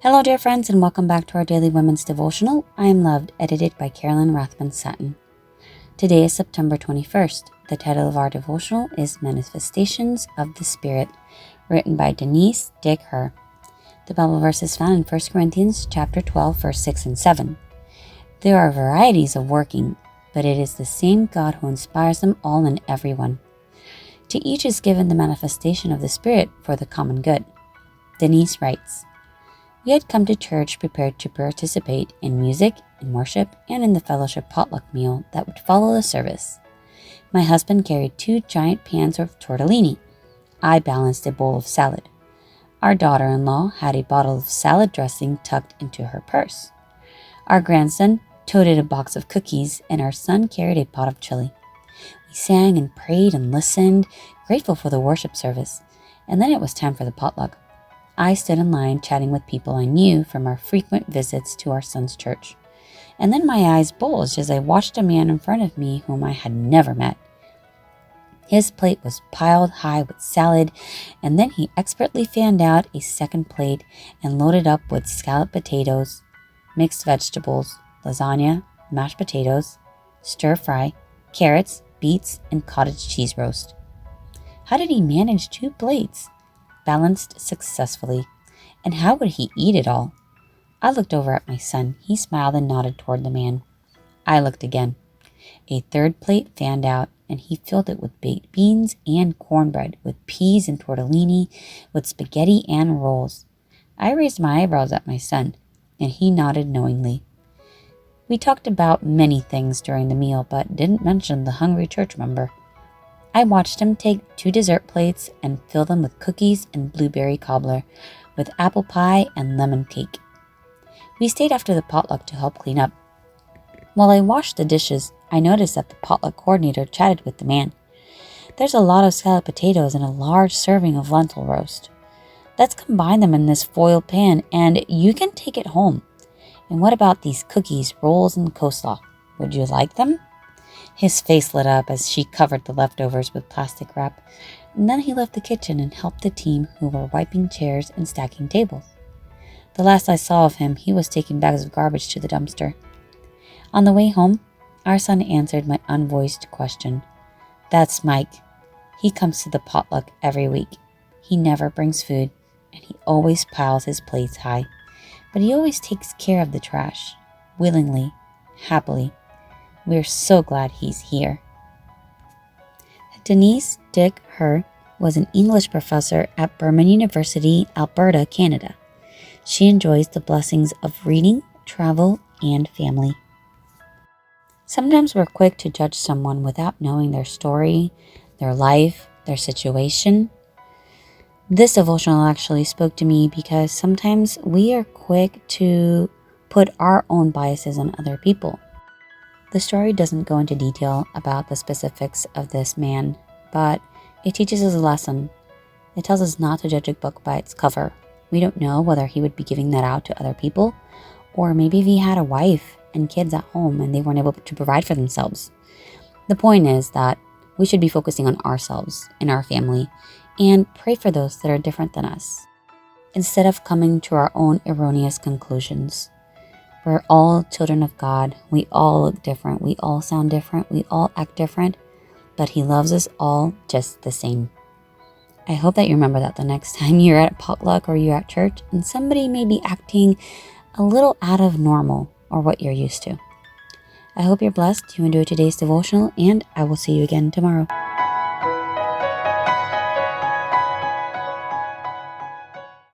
Hello, dear friends, and welcome back to our daily women's devotional. I Am Loved, edited by Carolyn Rathman Sutton. Today is September 21st. The title of our devotional is Manifestations of the Spirit, written by Denise Dick Her. The Bible verse is found in 1 Corinthians chapter 12, verse 6 and 7. There are varieties of working, but it is the same God who inspires them all and everyone. To each is given the manifestation of the Spirit for the common good. Denise writes, We had come to church prepared to participate in music, in worship, and in the fellowship potluck meal that would follow the service. My husband carried 2 giant pans of tortellini. I balanced a bowl of salad. Our daughter-in-law had a bottle of salad dressing tucked into her purse. Our grandson toted a box of cookies, and our son carried a pot of chili. We sang and prayed and listened, grateful for the worship service, and then it was time for the potluck. I stood in line chatting with people I knew from our frequent visits to our son's church. And then my eyes bulged as I watched a man in front of me whom I had never met. His plate was piled high with salad, and then he expertly fanned out a second plate and loaded up with scalloped potatoes, mixed vegetables, lasagna, mashed potatoes, stir fry, carrots, beets, and cottage cheese roast. How did he manage 2 plates? Balanced successfully, and how would he eat it all? I looked over at my son. He smiled and nodded toward the man. I looked again. A third plate fanned out, and he filled it with baked beans and cornbread, with peas and tortellini, with spaghetti and rolls. I raised my eyebrows at my son, and he nodded knowingly. We talked about many things during the meal, but didn't mention the hungry church member. I watched him take 2 dessert plates and fill them with cookies and blueberry cobbler, with apple pie and lemon cake. We stayed after the potluck to help clean up. While I washed the dishes, I noticed that the potluck coordinator chatted with the man. There's a lot of scalloped potatoes and a large serving of lentil roast. Let's combine them in this foil pan and you can take it home. And what about these cookies, rolls, and coleslaw? Would you like them? His face lit up as she covered the leftovers with plastic wrap, and then he left the kitchen and helped the team who were wiping chairs and stacking tables. The last I saw of him, he was taking bags of garbage to the dumpster. On the way home, our son answered my unvoiced question. That's Mike. He comes to the potluck every week. He never brings food, and he always piles his plates high, but he always takes care of the trash, willingly, happily. We're so glad he's here. Denise Dick Her was an English professor at Burman University, Alberta, Canada. She enjoys the blessings of reading, travel, and family. Sometimes we're quick to judge someone without knowing their story, their life, their situation. This devotional actually spoke to me because sometimes we are quick to put our own biases on other people. The story doesn't go into detail about the specifics of this man, but it teaches us a lesson. It tells us not to judge a book by its cover. We don't know whether he would be giving that out to other people, or maybe if he had a wife and kids at home and they weren't able to provide for themselves. The point is that we should be focusing on ourselves and our family and pray for those that are different than us, instead of coming to our own erroneous conclusions. We're all children of God. We all look different. We all sound different. We all act different. But He loves us all just the same. I hope that you remember that the next time you're at a potluck or you're at church and somebody may be acting a little out of normal or what you're used to. I hope you're blessed. You enjoyed today's devotional, and I will see you again tomorrow.